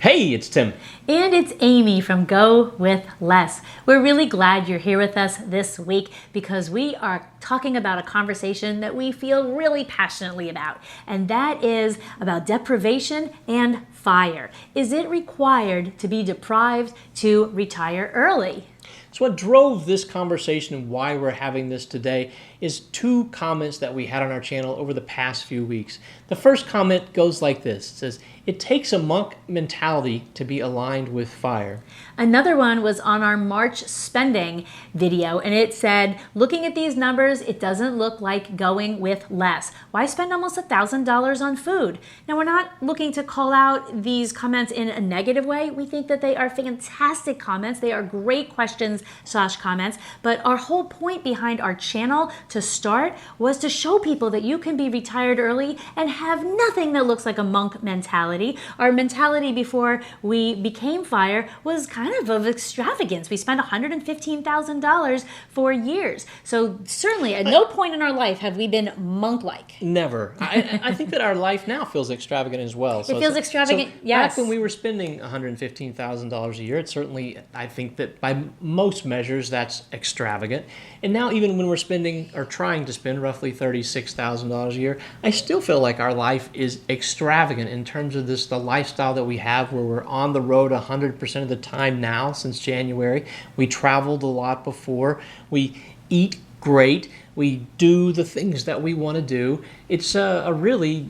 Hey, it's Tim. And it's Amy from GoWithLess. We're really glad you're here with us this week because we are talking about a conversation that we feel really passionately about, and that is about deprivation and FIRE. Is it required to be deprived to retire early? So what drove this conversation and why we're having this today is two comments that we had on our channel over the past few weeks. The first comment goes like this. It says, "It takes a monk mentality to be aligned with FIRE." Another one was on our March spending video, and it said, looking at these numbers, it doesn't look like going with less. Why spend almost $1,000 on food? Now, we're not looking to call out these comments in a negative way. We think that they are fantastic comments. They are great questions/comments, but our whole point behind our channel to start was to show people that you can be retired early and have nothing that looks like a monk mentality. Our mentality before we became FIRE was kind of extravagance. We spent $115,000 for years. So certainly at no point in our life have we been monk-like. Never. I think that our life now feels extravagant as well. It feels extravagant, yes. Back when we were spending $115,000 a year, it certainly, I think that by most measures, that's extravagant. And now even when we're spending or trying to spend roughly $36,000 a year, I still feel like our life is extravagant in terms of the lifestyle that we have, where we're on the road 100% of the time now since January. We traveled a lot before. We eat great. We do the things that we want to do. It's a really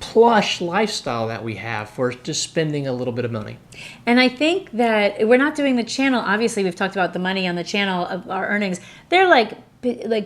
plush lifestyle that we have for just spending a little bit of money. And I think that we're not doing the channel. Obviously, we've talked about the money on the channel of our earnings. They're like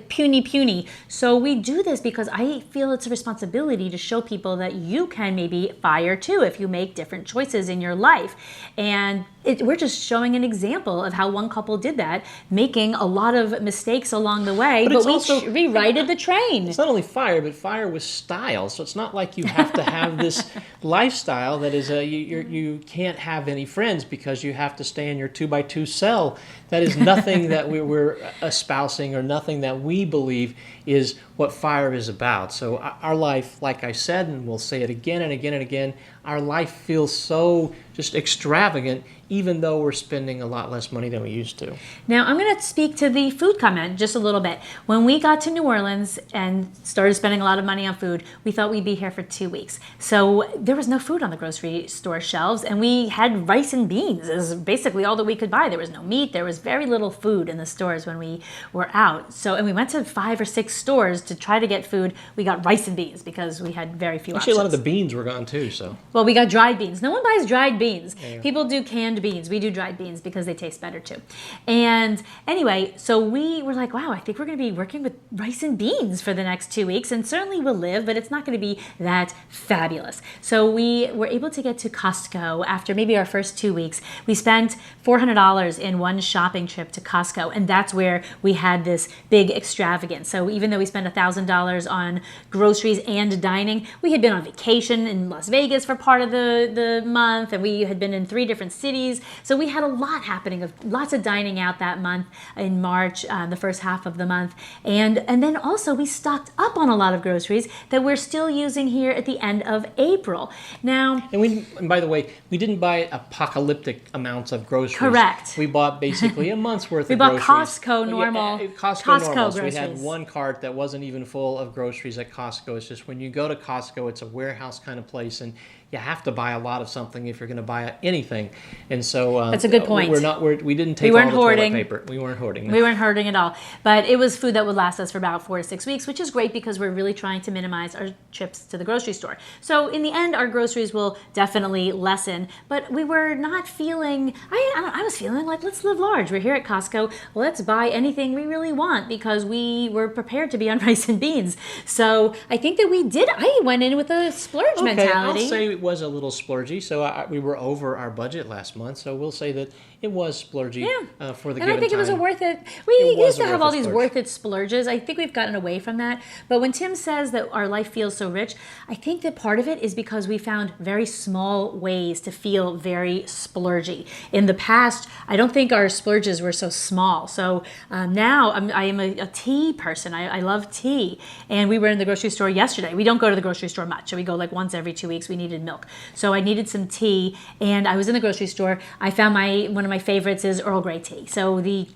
puny. So we do this because I feel it's a responsibility to show people that you can maybe FIRE too if you make different choices in your life. And we're just showing an example of how one couple did that, making a lot of mistakes along the way, but we rewrited the train. It's not only FIRE, but FIRE with style. So it's not like you have to have this lifestyle that is you can't have any friends because you have to stay in your 2x2 cell. That is nothing that we're espousing or nothing that we believe is what FIRE is about. So our life, like I said, and we'll say it again and again and again, our life feels so just extravagant, even though we're spending a lot less money than we used to. Now, I'm going to speak to the food comment just a little bit. When we got to New Orleans and started spending a lot of money on food, we thought we'd be here for 2 weeks. So there was no food on the grocery store shelves, and we had rice and beans is basically all that we could buy. There was no meat. There was very little food in the stores when we were out. And we went to 5 or 6 stores to try to get food. We got rice and beans because we had very few options. Actually, a lot of the beans were gone too. So. Well, we got dried beans. No one buys dried beans. Yeah. People do canned beans. We do dried beans because they taste better too. And anyway, so we were like, wow, I think we're going to be working with rice and beans for the next 2 weeks, and certainly we'll live, but it's not going to be that fabulous. So we were able to get to Costco after maybe our first 2 weeks. We spent $400 in one shopping trip to Costco, and that's where we had this big extravagance. So even though we spent $1,000 on groceries and dining, we had been on vacation in Las Vegas for part of the month, and we had been in 3 different cities. So we had a lot happening, of lots of dining out that month in March, the first half of the month. And then also we stocked up on a lot of groceries that we're still using here at the end of April. Now, and by the way, we didn't buy apocalyptic amounts of groceries. Correct. We bought basically a month's worth we of bought groceries. Costco normal. Costco normal. groceries. So we had one cart that wasn't even full of groceries at Costco. It's just when you go to Costco, it's a warehouse kind of place, and you have to buy a lot of something if you're going to buy anything. And so that's a good point. We didn't take all the toilet paper. We weren't hoarding. We weren't hoarding at all. But it was food that would last us for about 4 to 6 weeks, which is great because we're really trying to minimize our trips to the grocery store. So in the end, our groceries will definitely lessen. But we were not feeling, I was feeling like, let's live large. We're here at Costco. Let's buy anything we really want because we were prepared to be on rice and beans. So I think that I went in with a splurge mentality. I'll say was a little splurgy, so we were over our budget last month, so we'll say that it was splurgy for the given time. And I think it was a worth it. We used to have all these worth it splurges. I think we've gotten away from that. But when Tim says that our life feels so rich, I think that part of it is because we found very small ways to feel very splurgy. In the past, I don't think our splurges were so small. So now I am a tea person. I love tea. And we were in the grocery store yesterday. We don't go to the grocery store much. So we go like once every 2 weeks. We needed milk. milk. So I needed some tea, and I was in the grocery store. I found one of my favorites is Earl Grey tea. So the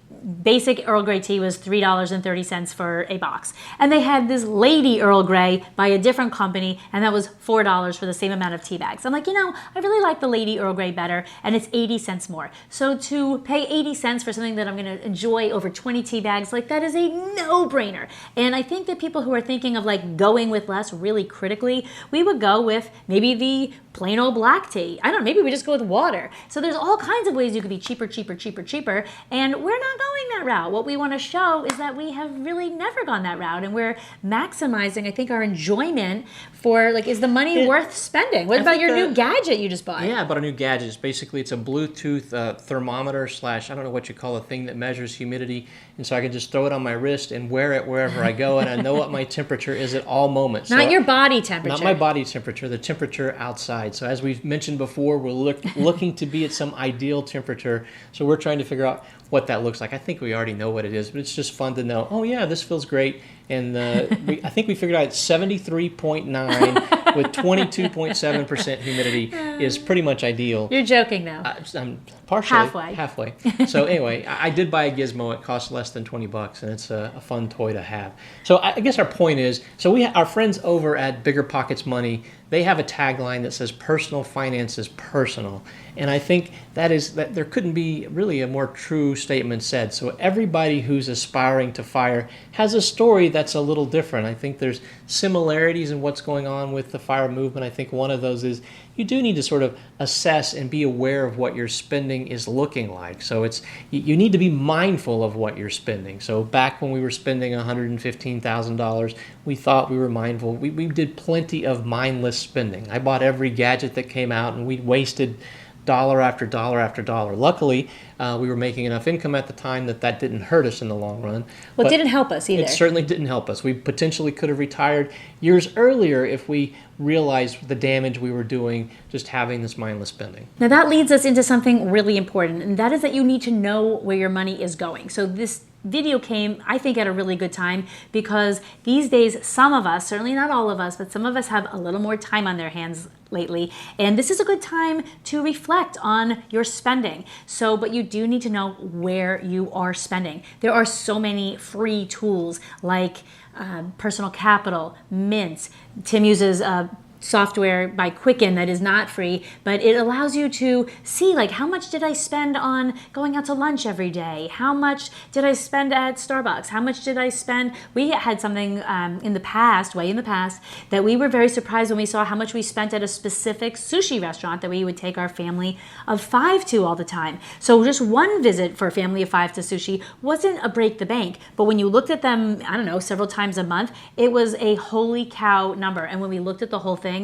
basic Earl Grey tea was $3.30 for a box. And they had this Lady Earl Grey by a different company, and that was $4 for the same amount of tea bags. I'm like, I really like the Lady Earl Grey better, and it's 80 cents more. So to pay 80 cents for something that I'm going to enjoy over 20 tea bags, like that is a no-brainer. And I think that people who are thinking of like going with less really critically, we would go with maybe the plain old black tea. I don't know, maybe we just go with water. So there's all kinds of ways you could be cheaper, and we're not going that route. What we want to show is that we have really never gone that route, and we're maximizing, I think, our enjoyment for, like, is the money worth spending? What about your new gadget you just bought? Yeah, I bought a new gadget. It's a Bluetooth thermometer / I don't know what you call a thing that measures humidity, and so I can just throw it on my wrist and wear it wherever I go, and I know what my temperature is at all moments. Not your body temperature. Not my body temperature, the temperature outside. So as we've mentioned before, we're looking to be at some ideal temperature, so we're trying to figure out what that looks like. I think we already know what it is, but it's just fun to know, oh yeah, this feels great. And I think we figured out 73.9 with 22.7% humidity is pretty much ideal. You're joking now. I'm partially. Halfway. So anyway, I did buy a gizmo. It costs less than $20, and it's a fun toy to have. So I guess our point is, our friends over at Bigger Pockets Money, they have a tagline that says personal finance is personal. And I think that there couldn't be really a more true statement said. So everybody who's aspiring to FIRE has a story that's a little different. I think there's similarities in what's going on with the FIRE movement. I think one of those is you do need to sort of assess and be aware of what your spending is looking like. So you need to be mindful of what you're spending. So back when we were spending $115,000, we thought we were mindful. We did plenty of mindless spending. I bought every gadget that came out, and we wasted dollar after dollar after dollar. Luckily, we were making enough income at the time that didn't hurt us in the long run. Well, it didn't help us either. It certainly didn't help us. We potentially could have retired years earlier if we realized the damage we were doing just having this mindless spending. Now that leads us into something really important, and that is that you need to know where your money is going. So this video came, I think, at a really good time, because these days, some of us, certainly not all of us, but some of us have a little more time on their hands lately, and this is a good time to reflect on your spending. But you do need to know where you are spending. There are so many free tools like Personal Capital, Mint. Tim uses software by Quicken that is not free, but it allows you to see, like, how much did I spend on going out to lunch every day? How much did I spend at Starbucks? How much did I spend? We had something way in the past, that we were very surprised when we saw how much we spent at a specific sushi restaurant that we would take our family of 5 to all the time. So just one visit for a family of 5 to sushi wasn't a break the bank, but when you looked at them, several times a month, it was a holy cow number. And when we looked at the whole thing,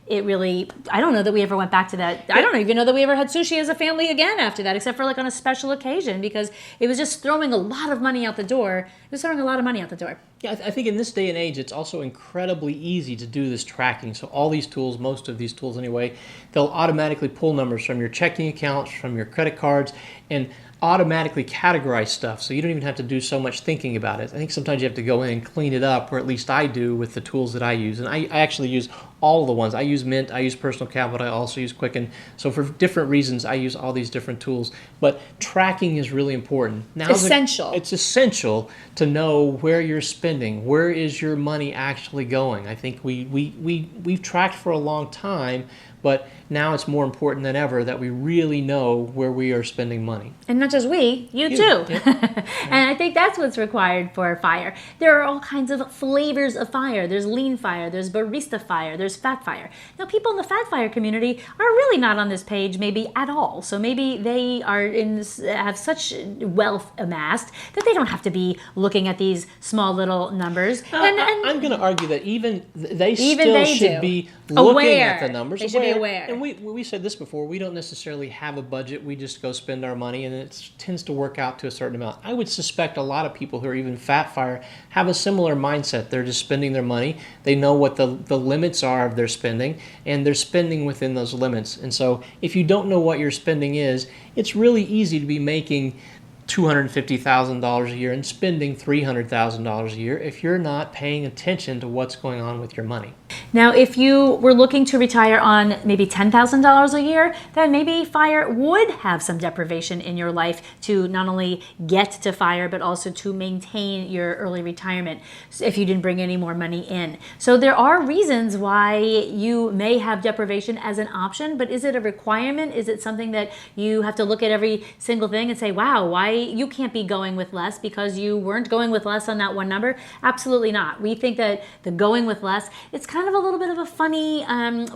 it really, I don't know that we ever went back to that. I don't even know that we ever had sushi as a family again after that, except for like on a special occasion, because it was just throwing a lot of money out the door. Yeah, I think in this day and age, it's also incredibly easy to do this tracking. So all these tools, most of these tools anyway, they'll automatically pull numbers from your checking accounts, from your credit cards, and automatically categorize stuff, so you don't even have to do so much thinking about it. I think sometimes you have to go in and clean it up, or at least I do with the tools that I use. And I actually use all the ones. I use Mint, I use Personal Capital, I also use Quicken. So for different reasons, I use all these different tools. But tracking is really important. It's essential to know where you're spending. Where is your money actually going? I think we've tracked for a long time, but now it's more important than ever that we really know where we are spending money. And not just we, you too. Yeah. And I think that's what's required for FIRE. There are all kinds of flavors of FIRE. There's lean FIRE, there's barista FIRE, there's fat FIRE. Now, people in the fat FIRE community are really not on this page maybe at all. So maybe they have such wealth amassed that they don't have to be looking at these small little numbers. I'm going to argue that even they should be looking at the numbers. They should be aware. And we said this before, we don't necessarily have a budget. We just go spend our money, and it tends to work out to a certain amount. I would suspect a lot of people who are even fat FIRE have a similar mindset. They're just spending their money. They know what the limits are of their spending, and they're spending within those limits. And so if you don't know what your spending is, it's really easy to be making $250,000 a year and spending $300,000 a year if you're not paying attention to what's going on with your money. Now, if you were looking to retire on maybe $10,000 a year, then maybe FIRE would have some deprivation in your life to not only get to FIRE, but also to maintain your early retirement if you didn't bring any more money in. So there are reasons why you may have deprivation as an option, but is it a requirement? Is it something that you have to look at every single thing and say, wow, why you can't be going with less because you weren't going with less on that one number? Absolutely not. We think that the going with less, it's kind of a little bit of a funny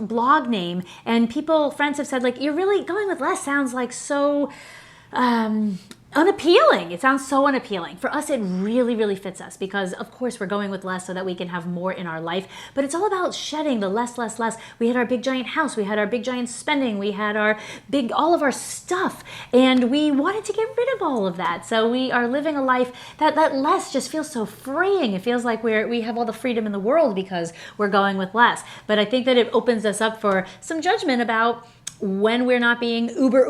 blog name, and friends have said, like, you're really going with less sounds like so unappealing. It sounds so unappealing. For us, it really, really fits us because, of course, we're going with less so that we can have more in our life. But it's all about shedding the less. We had our big giant house. We had our big giant spending. We had all of our stuff. And we wanted to get rid of all of that. So we are living a life that less just feels so freeing. It feels like we have all the freedom in the world because we're going with less. But I think that it opens us up for some judgment about when we're not being uber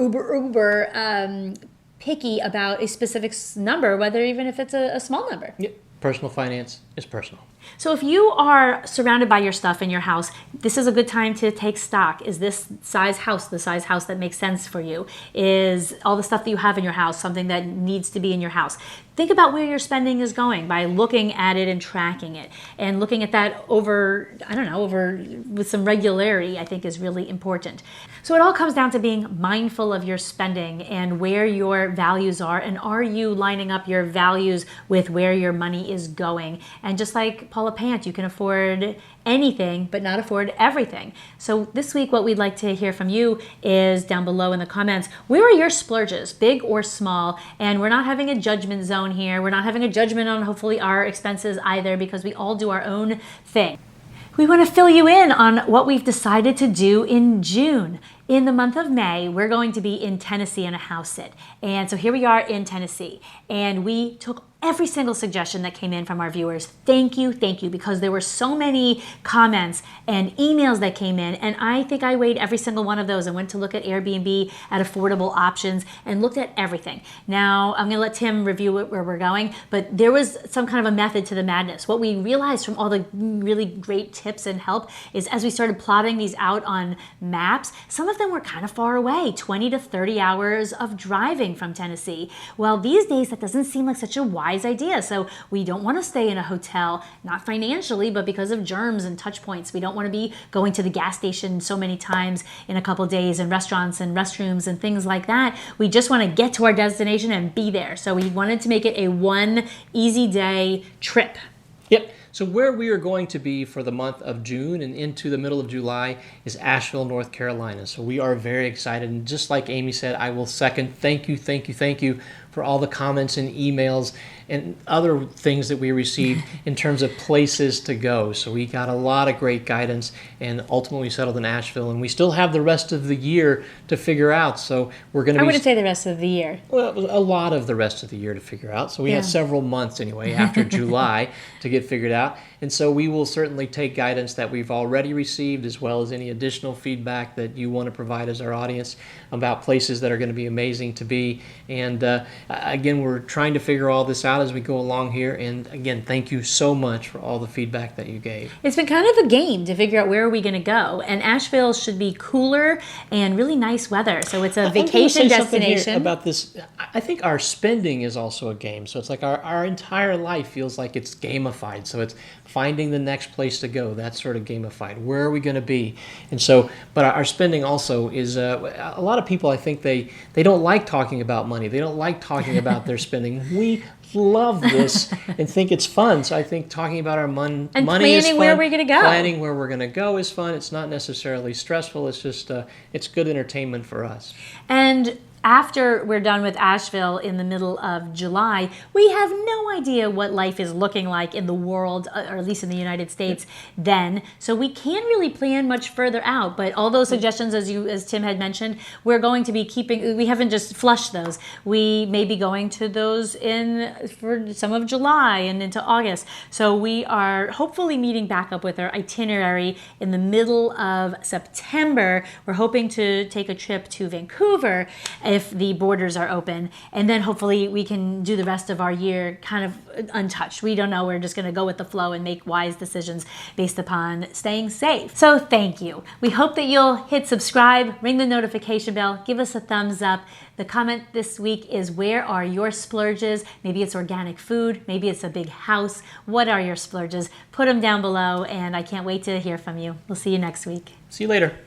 picky about a specific number, whether even if it's a small number. Yep. Personal finance is personal. So if you are surrounded by your stuff in your house, this is a good time to take stock. Is this size house the size house that makes sense for you? Is all the stuff that you have in your house something that needs to be in your house? Think about where your spending is going by looking at it and tracking it. And looking at that over with some regularity, I think is really important. So it all comes down to being mindful of your spending and where your values are, and are you lining up your values with where your money is going? And just like Paula Pant, you can afford anything but not afford everything. So this week what we'd like to hear from you is down below in the comments, where are your splurges, big or small? And we're not having a judgment zone here. We're not having a judgment on hopefully our expenses either, because we all do our own thing. We want to fill you in on what we've decided to do in June. In the month of May, we're going to be in Tennessee on a house sit. And so here we are in Tennessee. And we took every single suggestion that came in from our viewers. Thank you, because there were so many comments and emails that came in. And I think I weighed every single one of those and went to look at Airbnb at affordable options and looked at everything. Now, I'm going to let Tim review where we're going, but there was some kind of a method to the madness. What we realized from all the really great tips and help is as we started plotting these out on maps, some of them were kind of far away, 20 to 30 hours of driving from Tennessee. Well, these days that doesn't seem like such a wise idea. So we don't want to stay in a hotel, not financially, but because of germs and touch points. We don't want to be going to the gas station so many times in a couple of days, and restaurants and restrooms and things like that. We just want to get to our destination and be there. So we wanted to make it a one easy day trip. Yep. So where we are going to be for the month of June and into the middle of July is Asheville, North Carolina. So we are very excited. And just like Amy said, I will second, thank you for all the comments and emails and other things that we received in terms of places to go. So we got a lot of great guidance and ultimately settled in Asheville. And we still have the rest of the year to figure out. So we're going to I wouldn't say the rest of the year. Well, a lot of the rest of the year to figure out. So we have several months anyway after July to get figured out. And so we will certainly take guidance that we've already received, as well as any additional feedback that you want to provide as our audience about places that are going to be amazing to be. And again, we're trying to figure all this out as we go along here. And again, thank you so much for all the feedback that you gave. It's been kind of a game to figure out where are we going to go. And Asheville should be cooler and really nice weather. So it's a vacation destination. About this, I think our spending is also a game. So it's like our entire life feels like it's gamified. So it's finding the next place to go. That's sort of gamified. Where are we going to be? And so, but our spending also is, a lot of people, I think they don't like talking about money. They don't like talking about their spending. We love this and think it's fun. So I think talking about our money is fun. Planning where we're going to go. Planning where we're going to go is fun. It's not necessarily stressful. It's just, it's good entertainment for us. And after we're done with Asheville in the middle of July, we have no idea what life is looking like in the world, or at least in the United States then. So we can't really plan much further out. But all those suggestions, as Tim had mentioned, we're going to be keeping. We haven't just flushed those. We may be going to those for some of July and into August. So we are hopefully meeting back up with our itinerary in the middle of September. We're hoping to take a trip to Vancouver. if the borders are open. And then hopefully we can do the rest of our year kind of untouched. We don't know. We're just going to go with the flow and make wise decisions based upon staying safe. So thank you. We hope that you'll hit subscribe, ring the notification bell, give us a thumbs up. The comment this week is, where are your splurges? Maybe it's organic food, maybe it's a big house. What are your splurges? Put them down below, and I can't wait to hear from you. We'll see you next week. See you later.